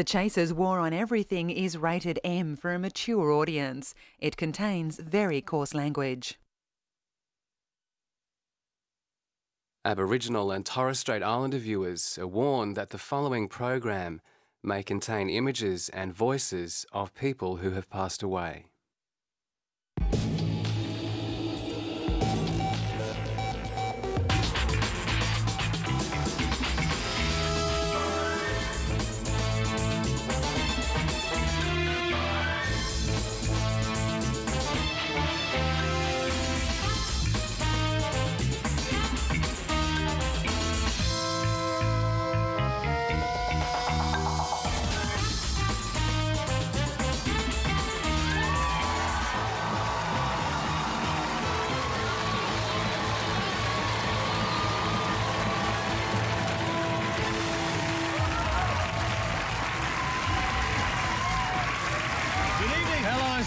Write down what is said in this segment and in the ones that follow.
The Chaser's War on Everything is rated M for a mature audience. It contains very coarse language. Aboriginal and Torres Strait Islander viewers are warned that the following program may contain images and voices of people who have passed away.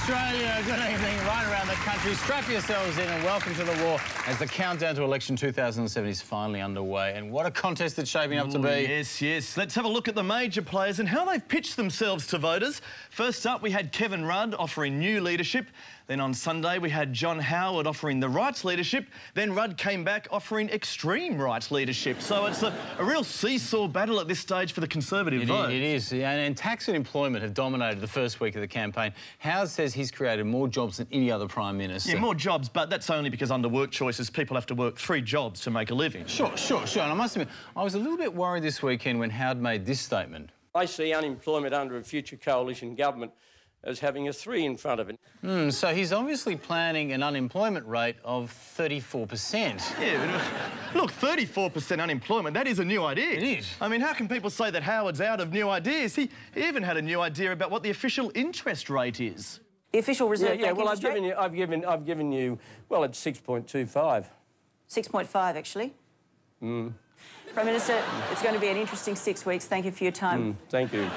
Australia, good evening, right around the country. Strap yourselves in and welcome to the war as the countdown to election 2007 is finally underway. And what a contest it's shaping up to be. Yes, yes. Let's have a look at the major players and how they've pitched themselves to voters. First up, we had Kevin Rudd offering new leadership. Then on Sunday, we had John Howard offering the rights leadership. Then Rudd came back offering extreme rights leadership. So it's a real seesaw battle at this stage for the Conservative vote. It is. And tax and employment have dominated the first week of the campaign. Howard says he's created more jobs than any other Prime Minister. Yeah, more jobs, but that's only because under work choices, people have to work 3 jobs to make a living. Sure. And I must admit, I was a little bit worried this weekend when Howard made this statement. I see unemployment under a future coalition government as having a 3 in front of it. So he's obviously planning an unemployment rate of 34%. Yeah, but look, 34% unemployment, that is a new idea. It is. I mean, how can people say that Howard's out of new ideas? He even had a new idea about what the official interest rate is. The official Reserve Bank well, interest rate? I've given you, well, it's 6.25. 6.5, actually. Prime Minister, it's going to be an interesting 6 weeks. Thank you for your time. Thank you.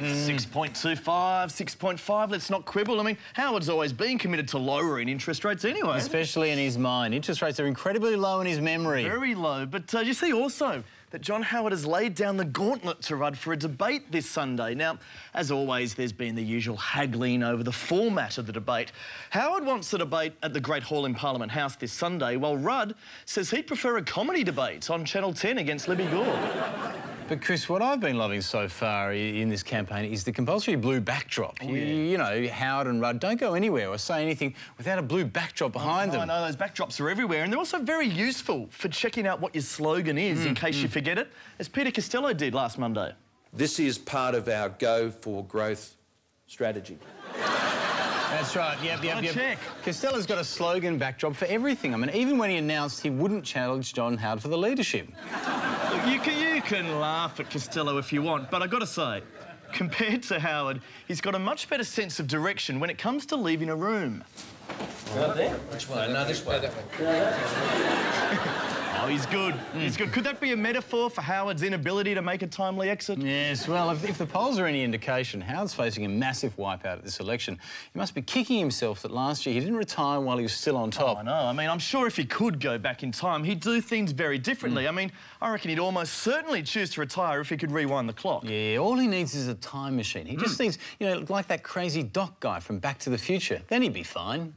6.25, 6.5, let's not quibble. I mean, Howard's always been committed to lowering interest rates anyway. Especially in his mind. Interest rates are incredibly low in his memory. Very low. But you see also that John Howard has laid down the gauntlet to Rudd for a debate this Sunday. Now, as always, there's been the usual haggling over the format of the debate. Howard wants the debate at the Great Hall in Parliament House this Sunday, while Rudd says he'd prefer a comedy debate on Channel 10 against Libby Gore. But, Chris, what I've been loving so far in this campaign is the compulsory blue backdrop. Oh, yeah. You know, Howard and Rudd don't go anywhere or say anything without a blue backdrop behind them. I know, those backdrops are everywhere, and they're also very useful for checking out what your slogan is in case you forget it, as Peter Costello did last Monday. This is part of our Go for Growth strategy. That's right, yep. Check. Costello's got a slogan backdrop for everything. I mean, even when he announced he wouldn't challenge John Howard for the leadership. Look, you can laugh at Costello if you want, but I've got to say, compared to Howard, he's got a much better sense of direction when it comes to leaving a room. Right there? Which one? No, this way, that way. Oh, he's good. He's good. Could that be a metaphor for Howard's inability to make a timely exit? Yes, well, if the polls are any indication, Howard's facing a massive wipeout at this election. He must be kicking himself that last year he didn't retire while he was still on top. Oh, I know. I mean, I'm sure if he could go back in time, he'd do things very differently. I mean, I reckon he'd almost certainly choose to retire if he could rewind the clock. Yeah, all he needs is a time machine. He just needs, you know, like that crazy Doc guy from Back to the Future. Then he'd be fine.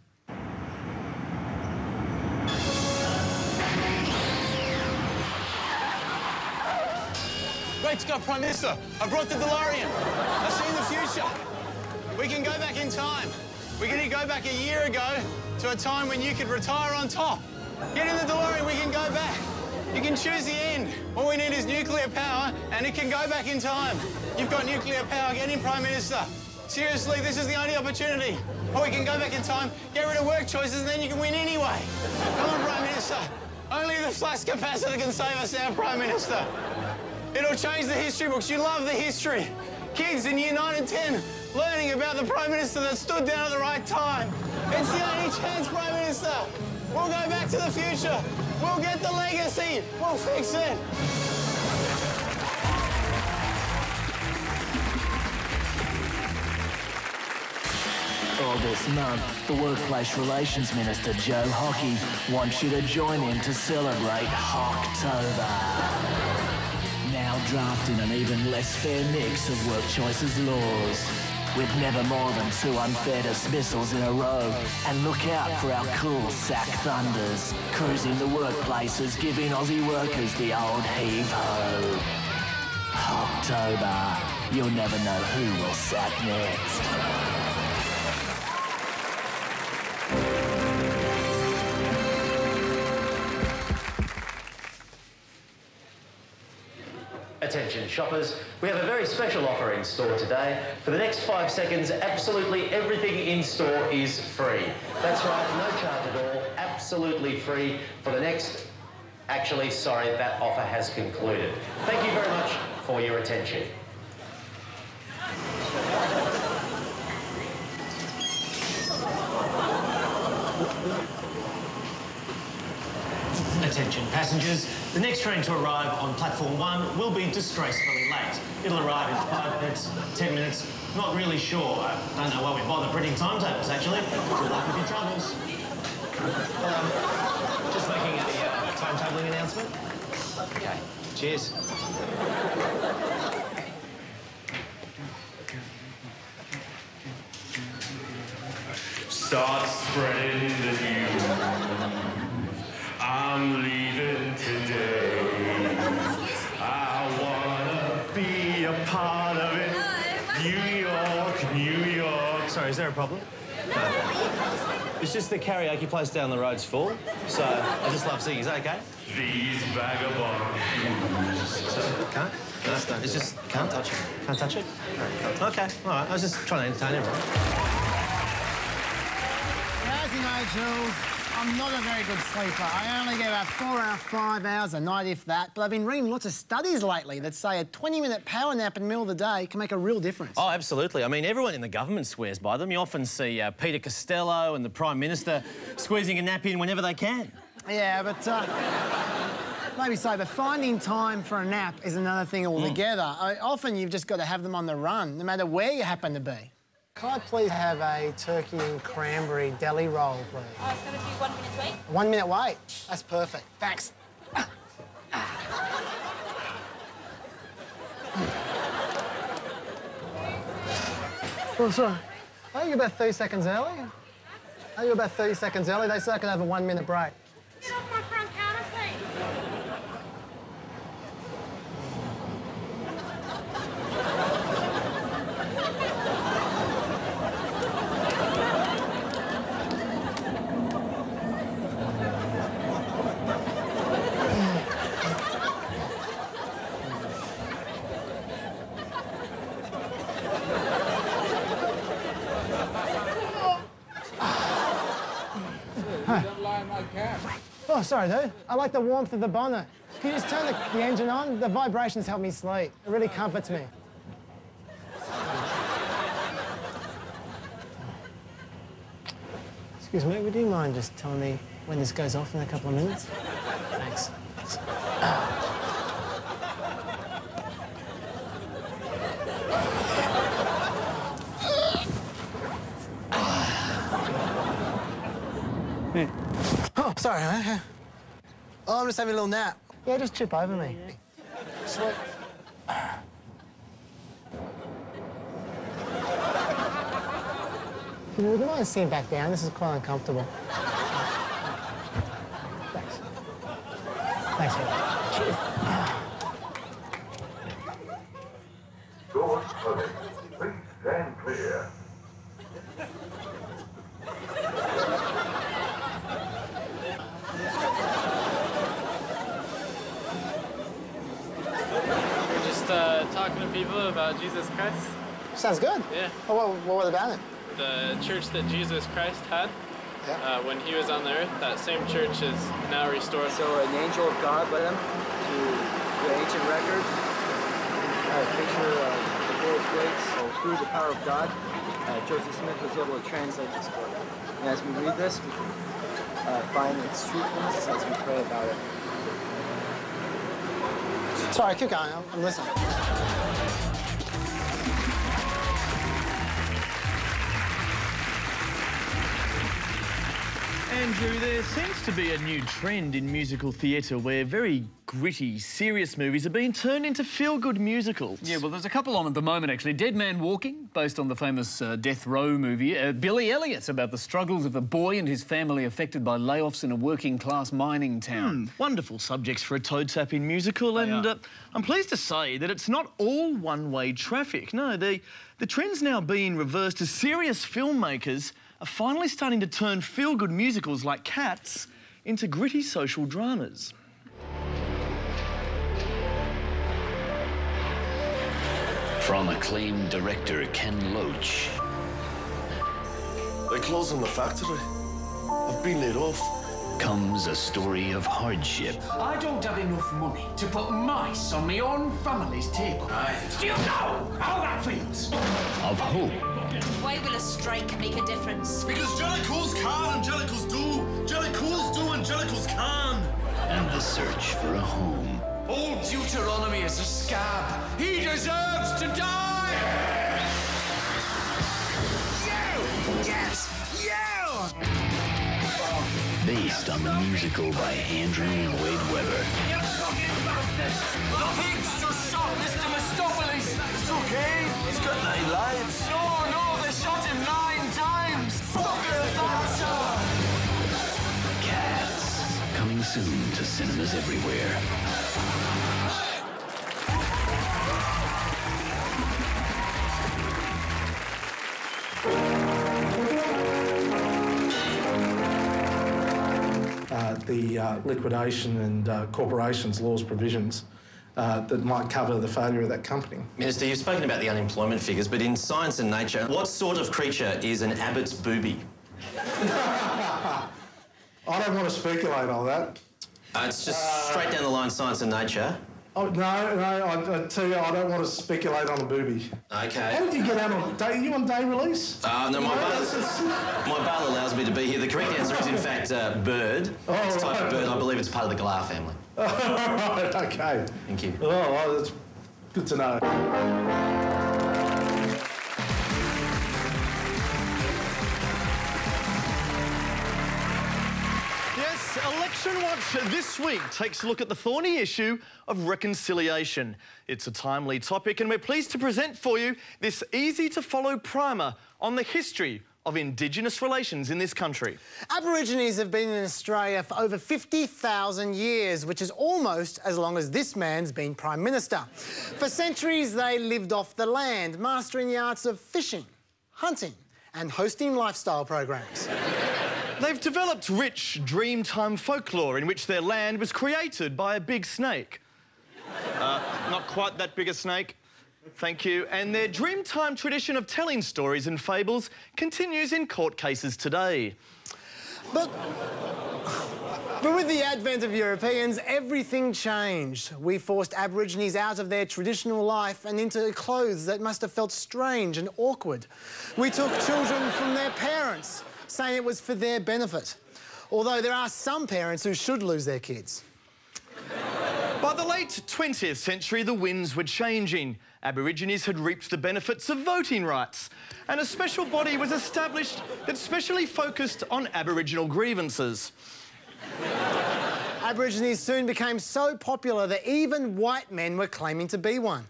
Great Scott, Prime Minister, I brought the DeLorean. I see the future. We can go back in time. We can go back a year ago to a time when you could retire on top. Get in the DeLorean, we can go back. You can choose the end. All we need is nuclear power, and it can go back in time. You've got nuclear power, get in, Prime Minister. Seriously, this is the only opportunity. Or we can go back in time, get rid of work choices, and then you can win anyway. Come on, Prime Minister. Only the flux capacitor can save us now, Prime Minister. It'll change the history books. You love the history. Kids in year 9 and 10 learning about the Prime Minister that stood down at the right time. It's the only chance, Prime Minister. We'll go back to the future. We'll get the legacy. We'll fix it. This month, the Workplace Relations Minister, Joe Hockey, wants you to join him to celebrate Hocktober. Now drafting an even less fair mix of work choices laws. With never more than 2 unfair dismissals in a row. And look out for our cool sack thunders, cruising the workplaces, giving Aussie workers the old heave-ho. October, you'll never know who will sack next. Attention shoppers, we have a very special offer in store today. For the next 5 seconds, absolutely everything in store is free. That's right, no charge at all, absolutely free for the next... Actually, sorry, that offer has concluded. Thank you very much for your attention. Attention passengers, the next train to arrive on platform 1 will be disgracefully late. It'll arrive in 5 minutes, 10 minutes, not really sure. I don't know why we bother printing timetables, actually. Good luck with your troubles. Just making a timetabling announcement. Okay, cheers. Start spreading the news. I'm leaving today. I wanna be a part of it. New York, New York. Sorry, is there a problem? No. It's just the karaoke place down the road's full, so I just love singing. Is that okay? These vagabond shoes. Can't? No, it's just can't touch it. Can't touch it? No, okay, all right. I was just trying to entertain everyone. As you know, Jules, I'm not a very good sleeper. I only get about 4 or 5 hours a night, if that. But I've been reading lots of studies lately that say a 20-minute power nap in the middle of the day can make a real difference. Oh, absolutely. I mean, everyone in the government swears by them. You often see Peter Costello and the Prime Minister squeezing a nap in whenever they can. Yeah, but maybe so, but finding time for a nap is another thing altogether. Often you've just got to have them on the run, no matter where you happen to be. Can I please have a turkey and cranberry deli roll, please? Oh, it's going to be 1 minute wait. 1 minute wait? That's perfect. Thanks. Oh, sorry. I think you're about 30 seconds early. I think you're about 30 seconds early. They said I could have a 1 minute break. Get off my front counter, please. Oh, sorry, dude. I like the warmth of the bonnet. Can you just turn the engine on? The vibrations help me sleep. It really comforts me. Excuse me, would you mind just telling me when this goes off in a couple of minutes? Thanks. Oh, sorry, man. Oh, I'm just having a little nap. Yeah, just trip over me. Sweet. Would you mind sitting back down? This is quite uncomfortable. Thanks. Thanks, man. Cheers. Doors closing. Please stand clear. Talking to people about Jesus Christ. Sounds good. Yeah. Oh, what was about it? The church that Jesus Christ had when he was on the earth, that same church is now restored. So an angel of God led him to the ancient records, a picture of the gold plates. So through the power of God, Joseph Smith was able to translate this book. And as we read this, we can find its truthfulness as we pray about it. Sorry, keep going. I'm listening. Andrew, there seems to be a new trend in musical theatre where very gritty, serious movies are being turned into feel-good musicals. Yeah, well, there's a couple on at the moment, actually. Dead Man Walking, based on the famous Death Row movie. Billy Elliot, about the struggles of a boy and his family affected by layoffs in a working-class mining town. Wonderful subjects for a toe-tapping musical, and I'm pleased to say that it's not all one-way traffic. No, the trend's now being reversed as serious filmmakers are finally starting to turn feel-good musicals like Cats into gritty social dramas. From acclaimed director Ken Loach. They're closing the factory. I've been laid off. Comes a story of hardship. I don't have enough money to put mice on my own family's table. Do you know how that feels? Of hope. Why will a strike make a difference? Because Jellicles can and Jellicles do. Jellicles do and Jellicles can. And the search for a home. Old Deuteronomy is a scab. He deserves to die! You! Yes! You! Based on the musical by Andrew Lloyd Webber. You're talking about this! The pigs just shot Mr. Mistopheles! It's okay. He's got 9 lives. No, they shot him 9 times! Fuck the Thatcher! Cats. Coming soon to cinemas everywhere. The liquidation and corporations laws provisions that might cover the failure of that company. Minister, you've spoken about the unemployment figures, but in Science and Nature, what sort of creature is an Abbott's booby? I don't want to speculate on that. It's just straight down the line, Science and Nature. Oh, no, I tell you, I don't want to speculate on a booby. Okay. How did you get out on day? You on day release? No, my bail allows me to be here. The correct answer is, in fact, bird. It's a type of bird. I believe it's part of the galah family. Right, okay. Thank you. Oh, that's good to know. Election Watch this week takes a look at the thorny issue of reconciliation. It's a timely topic, and we're pleased to present for you this easy-to-follow primer on the history of Indigenous relations in this country. Aborigines have been in Australia for over 50,000 years, which is almost as long as this man's been Prime Minister. For centuries, they lived off the land, mastering the arts of fishing, hunting and hosting lifestyle programs. They've developed rich Dreamtime folklore in which their land was created by a big snake. Not quite that big a snake. Thank you. And their Dreamtime tradition of telling stories and fables continues in court cases today. But with the advent of Europeans, everything changed. We forced Aborigines out of their traditional life and into clothes that must have felt strange and awkward. We took children from their parents, saying it was for their benefit. Although there are some parents who should lose their kids. By the late 20th century, the winds were changing. Aborigines had reaped the benefits of voting rights, and a special body was established that specially focused on Aboriginal grievances. Aborigines soon became so popular that even white men were claiming to be one.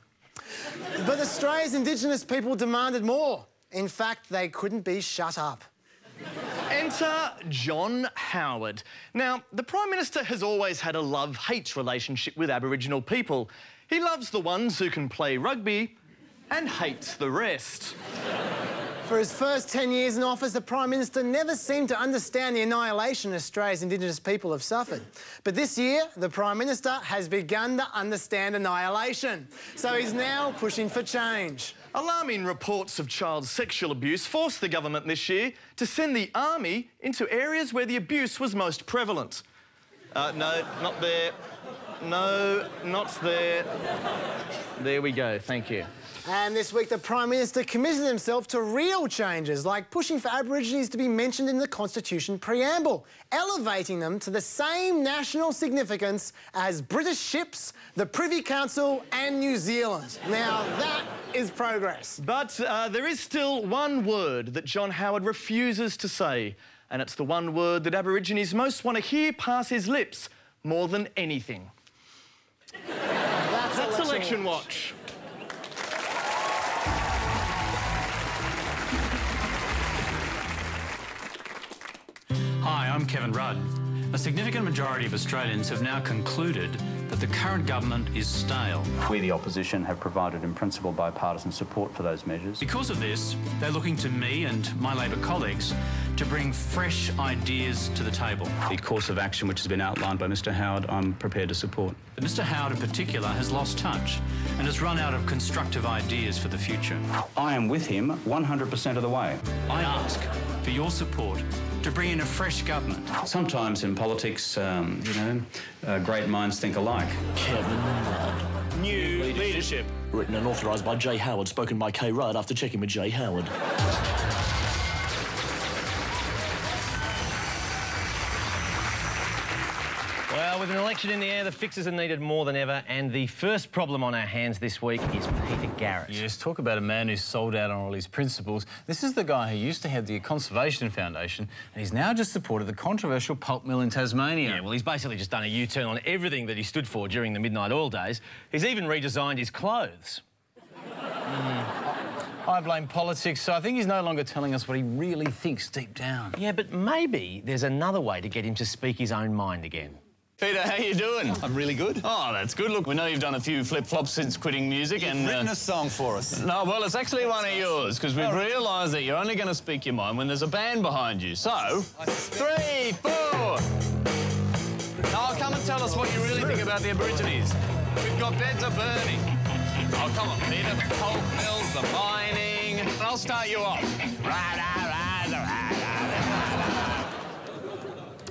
But Australia's Indigenous people demanded more. In fact, they couldn't be shut up. Enter John Howard. Now, the Prime Minister has always had a love-hate relationship with Aboriginal people. He loves the ones who can play rugby and hates the rest. For his first 10 years in office, the Prime Minister never seemed to understand the annihilation Australia's Indigenous people have suffered. But this year, the Prime Minister has begun to understand annihilation. So he's now pushing for change. Alarming reports of child sexual abuse forced the government this year to send the army into areas where the abuse was most prevalent. No, not there. No, not there. There we go, thank you. And this week, the Prime Minister committed himself to real changes, like pushing for Aborigines to be mentioned in the Constitution preamble, elevating them to the same national significance as British ships, the Privy Council and New Zealand. Now, that is progress. But there is still one word that John Howard refuses to say. and it's the one word that Aborigines most want to hear pass his lips more than anything. That's Election Watch. Hi, I'm Kevin Rudd. A significant majority of Australians have now concluded that the current government is stale. We, the opposition, have provided in principle bipartisan support for those measures. Because of this, they're looking to me and my Labor colleagues to bring fresh ideas to the table. The course of action which has been outlined by Mr Howard, I'm prepared to support. But Mr Howard in particular has lost touch and has run out of constructive ideas for the future. I am with him 100% of the way. I ask for your support to bring in a fresh government. Sometimes in politics, great minds think alike. Kevin Rudd. New leadership. Written and authorised by Jay Howard, spoken by K. Rudd after checking with Jay Howard. Well, with an election in the air, the fixes are needed more than ever, and the first problem on our hands this week is Peter Garrett. Yes, talk about a man who's sold out on all his principles. This is the guy who used to head the Conservation Foundation, and he's now just supported the controversial pulp mill in Tasmania. Yeah, well, he's basically just done a U-turn on everything that he stood for during the Midnight Oil days. He's even redesigned his clothes. I blame politics, so I think he's no longer telling us what he really thinks deep down. Yeah, but maybe there's another way to get him to speak his own mind again. Peter, how you doing? I'm really good. Oh, that's good. Look, we know you've done a few flip-flops since quitting music and... You've written a song for us. No, well, it's actually one of yours, because we've realised that you're only going to speak your mind when there's a band behind you. So, 3, 4... Oh, come and tell us what you really think about the Aborigines. We've got beds are burning. Oh, come on, Peter. The pulp mills, the mining... I'll start you off.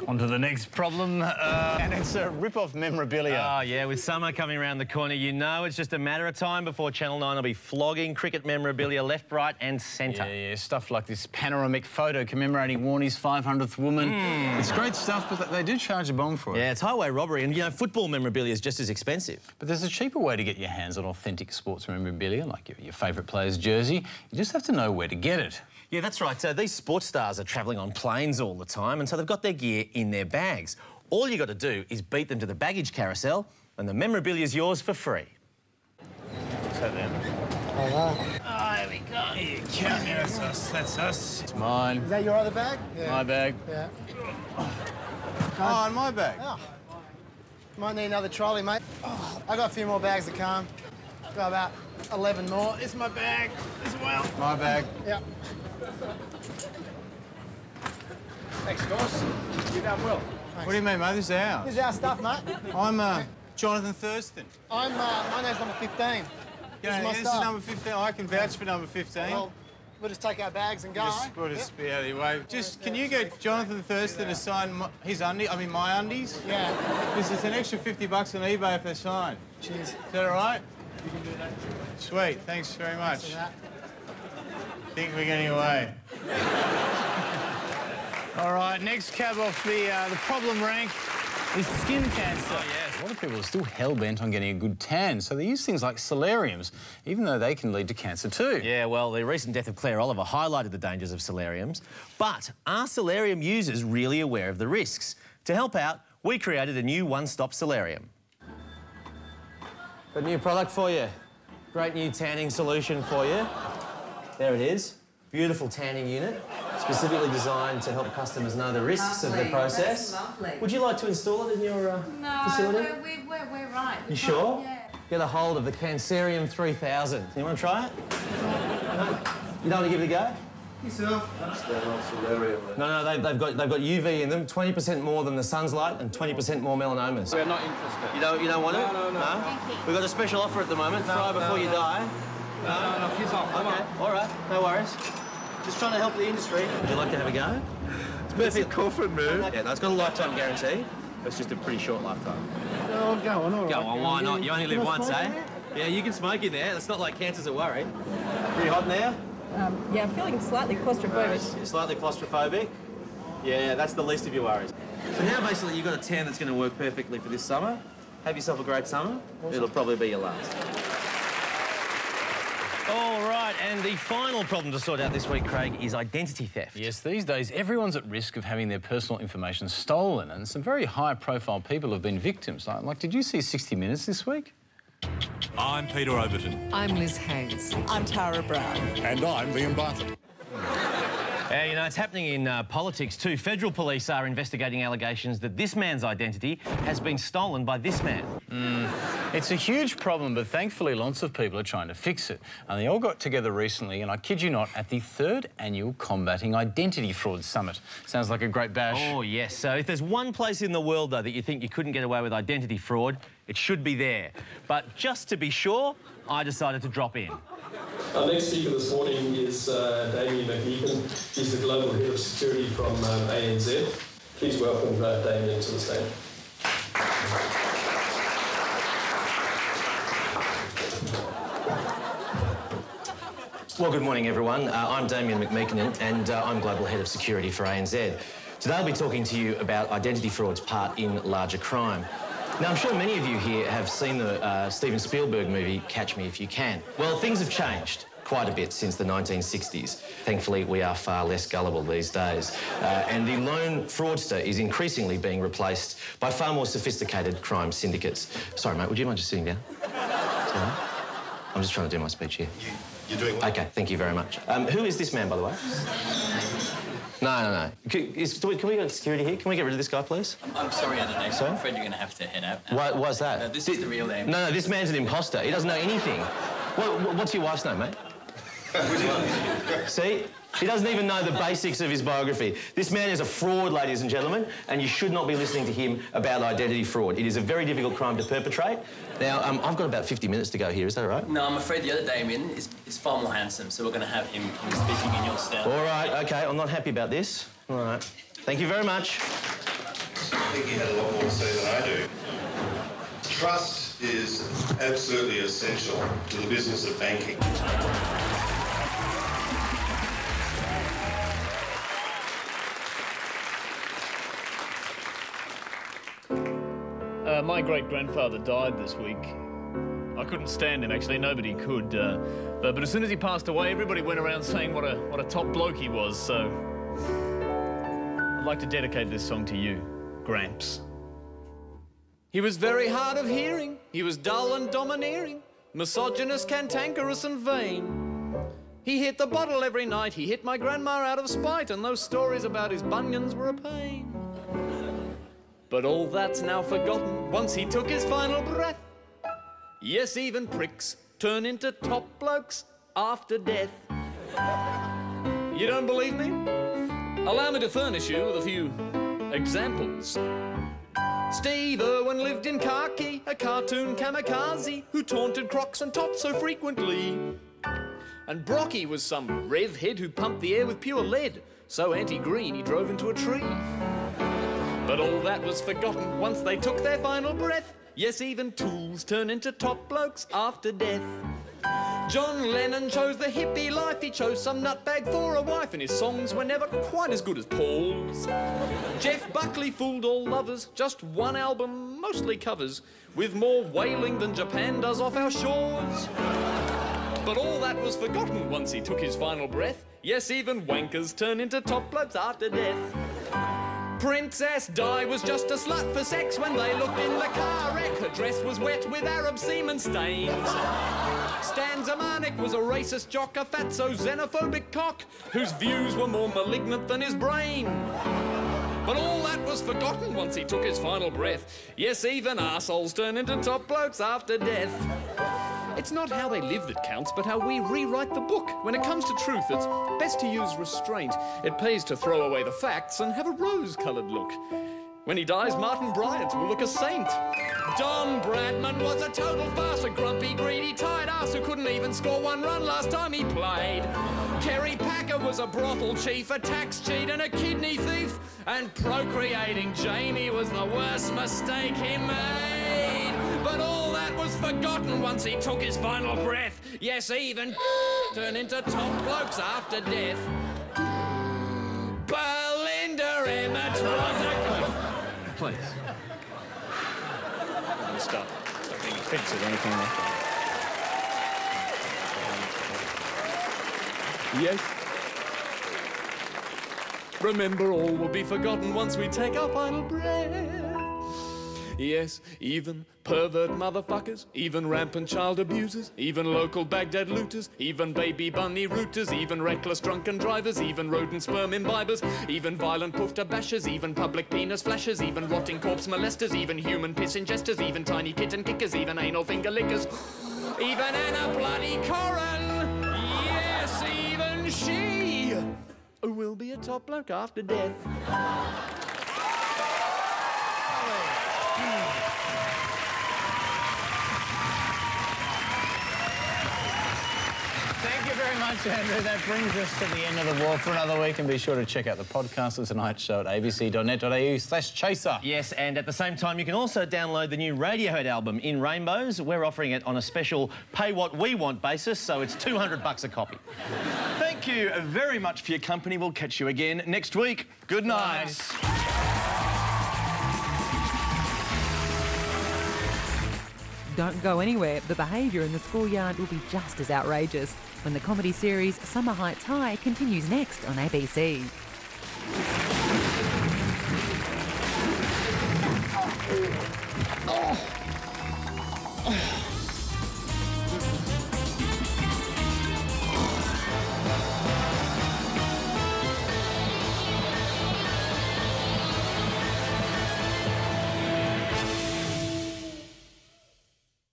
On to the next problem, and it's a rip-off memorabilia. Oh, yeah, with summer coming around the corner, you know it's just a matter of time before Channel 9 will be flogging cricket memorabilia left, right and centre. Yeah, stuff like this panoramic photo commemorating Warnie's 500th woman. It's great stuff, but they do charge a bomb for it. Yeah, it's highway robbery, and, you know, football memorabilia is just as expensive. But there's a cheaper way to get your hands on authentic sports memorabilia, like your favourite player's jersey. You just have to know where to get it. Yeah, that's right. So these sports stars are travelling on planes all the time, and so they've got their gear in their bags. All you got to do is beat them to the baggage carousel, and the memorabilia's yours for free. So then... Oh, here we go. Here, count me. That's us. That's us. It's mine. Is that your other bag? Yeah. My bag. Yeah. Oh, and my bag. Oh. Might need another trolley, mate. Oh, I got a few more bags to come. Got about 11 more. It's my bag as well. My bag. Yep. Thanks, guys. You done well. Thanks. What do you mean, mate? This is ours. This is our stuff, mate. I'm Jonathan Thurston. My name's number 15. Yeah, this is number 15. I can vouch for number 15. Well, we'll just take our bags and go. We'll just be out of your way. Just, can you get Jonathan Thurston to sign my undies? Yeah. This is an extra $50 on eBay if they're signed. Cheers. Is that all right? You can do that. Sweet. Thanks very much. Think we're getting away. All right, next cab off the problem rank is skin cancer. Oh, yes. A lot of people are still hell-bent on getting a good tan, so they use things like solariums, even though they can lead to cancer too. Yeah, well, the recent death of Claire Oliver highlighted the dangers of solariums. But are solarium users really aware of the risks? To help out, we created a new one-stop solarium. Got a new product for you. Great new tanning solution for you. There it is. Beautiful tanning unit, specifically designed to help customers know the risks of the process. That's lovely. Would you like to install it in your facility? No, we're right. You sure? Yeah. Get a hold of the Cancerium 3000. You want to try it? No? You don't want to give it a go? Yourself. No, they've got UV in them, 20% more than the sun's light and 20% more melanomas. We're not interested. You don't want it? No. Thank you. We've got a special offer at the moment. Fry before you die. No, kids off. Okay, all right, no worries. Just trying to help the industry. Would you like to have a go? It's perfect. Coffin, man. Yeah, no, it's got a lifetime guarantee. It's just a pretty short lifetime. Oh, go on, all right. Go on, why not? You only live once, eh? Yeah, you can smoke in there. It's not like cancer's a worry. Pretty hot now? Yeah, I'm feeling slightly claustrophobic. You're slightly claustrophobic? Yeah, that's the least of your worries. So now basically you've got a tan that's going to work perfectly for this summer. Have yourself a great summer. Awesome. It'll probably be your last. All right, Right, and the final problem to sort out this week, Craig, is identity theft. Yes, these days everyone's at risk of having their personal information stolen, and some very high-profile people have been victims. Like, did you see 60 Minutes this week? I'm Peter Overton. I'm Liz Hayes. I'm Tara Brown. And I'm Liam Bartlett. You know, it's happening in politics too. Federal police are investigating allegations that this man's identity has been stolen by this man. It's a huge problem, but thankfully lots of people are trying to fix it. And they all got together recently, and I kid you not, at the 3rd Annual Combating Identity Fraud Summit. Sounds like a great bash. Oh, yes. So if there's one place in the world, though, that you think you couldn't get away with identity fraud, it should be there. But just to be sure, I decided to drop in. Our next speaker this morning is Damien McMeekin. He's the Global Head of Security from ANZ. Please welcome Damien to the stage. Well, good morning, everyone. I'm Damien McMeekin, and I'm Global Head of Security for ANZ. Today I'll be talking to you about identity fraud's part in larger crime. Now, I'm sure many of you here have seen the Steven Spielberg movie, Catch Me If You Can. Well, things have changed quite a bit since the 1960s. Thankfully, we are far less gullible these days. And the lone fraudster is increasingly being replaced by far more sophisticated crime syndicates. Sorry, mate, would you mind just sitting down? Sorry? I'm just trying to do my speech here. You're doing well. OK, thank you very much. Who is this man, by the way? No. Can we get security here? Can we get rid of this guy, please? I'm sorry, Anthony. Sorry? I'm afraid you're going to have to head out. Why's that? This is the real name. No, this man's an imposter. He doesn't know anything. What's your wife's name, mate? See? He doesn't even know the basics of his biography. This man is a fraud, ladies and gentlemen, and you should not be listening to him about identity fraud. It is a very difficult crime to perpetrate. Now, I've got about 50 minutes to go here. Is that all right? No, I'm afraid the other Damien is far more handsome, so we're going to have him speaking in your style. All right, OK. I'm not happy about this. All right. Thank you very much. I think he had a lot more to say than I do. Trust is absolutely essential to the business of banking. My great-grandfather died this week. I couldn't stand him, actually. Nobody could. But as soon as he passed away, everybody went around saying what a top bloke he was, so I'd like to dedicate this song to you, Gramps. He was very hard of hearing, he was dull and domineering, misogynist, cantankerous and vain. He hit the bottle every night, he hit my grandma out of spite, and those stories about his bunions were a pain. But all that's now forgotten once he took his final breath. Yes, even pricks turn into top blokes after death. You don't believe me? Allow me to furnish you with a few examples. Steve Irwin lived in khaki, a cartoon kamikaze who taunted crocs and tots so frequently. And Brocky was some rev head who pumped the air with pure lead, so anti-green he drove into a tree. But all that was forgotten once they took their final breath. Yes, even tools turn into top blokes after death. John Lennon chose the hippie life, he chose some nutbag for a wife, and his songs were never quite as good as Paul's. Jeff Buckley fooled all lovers, just one album, mostly covers, with more wailing than Japan does off our shores. But all that was forgotten once he took his final breath. Yes, even wankers turn into top blokes after death. Princess Di was just a slut for sex when they looked in the car wreck. Her dress was wet with Arab semen stains. Stan Zamanek was a racist jock, a fatso xenophobic cock, whose views were more malignant than his brain. But all that was forgotten once he took his final breath. Yes, even arseholes turn into top blokes after death. It's not how they live that counts, but how we rewrite the book. When it comes to truth, it's best to use restraint. It pays to throw away the facts and have a rose-coloured look. When he dies, Martin Bryant will look a saint. Don Bradman was a total farce, a grumpy, greedy, tight ass who couldn't even score one run last time he played. Kerry Packer was a brothel chief, a tax cheat and a kidney thief. And procreating Jamie was the worst mistake he made. But all that was forgotten once he took his final breath. Yes, even turned into top blokes after death. Belinda Emmett was a... Please. Stop. Stop being offensive or anything like that. Yes. Remember, all will be forgotten once we take our final breath. Yes, even pervert motherfuckers, even rampant child abusers, even local Baghdad looters, even baby bunny rooters, even reckless drunken drivers, even rodent sperm imbibers, even violent poofter bashers, even public penis flashers, even rotting corpse molesters, even human piss ingesters, even tiny kitten kickers, even anal finger lickers, even Anna Bloody Corrin, yes, even she, who will be a top bloke after death. Thank you very much, Andrew. That brings us to the end of the war for another week, and be sure to check out the podcast of Tonight Show at abc.net.au/chaser. Yes, and at the same time, you can also download the new Radiohead album, In Rainbows. We're offering it on a special pay-what-we-want basis, so it's $200 a copy. Thank you very much for your company. We'll catch you again next week. Good night. Don't go anywhere. The behaviour in the schoolyard will be just as outrageous when the comedy series Summer Heights High continues next on ABC.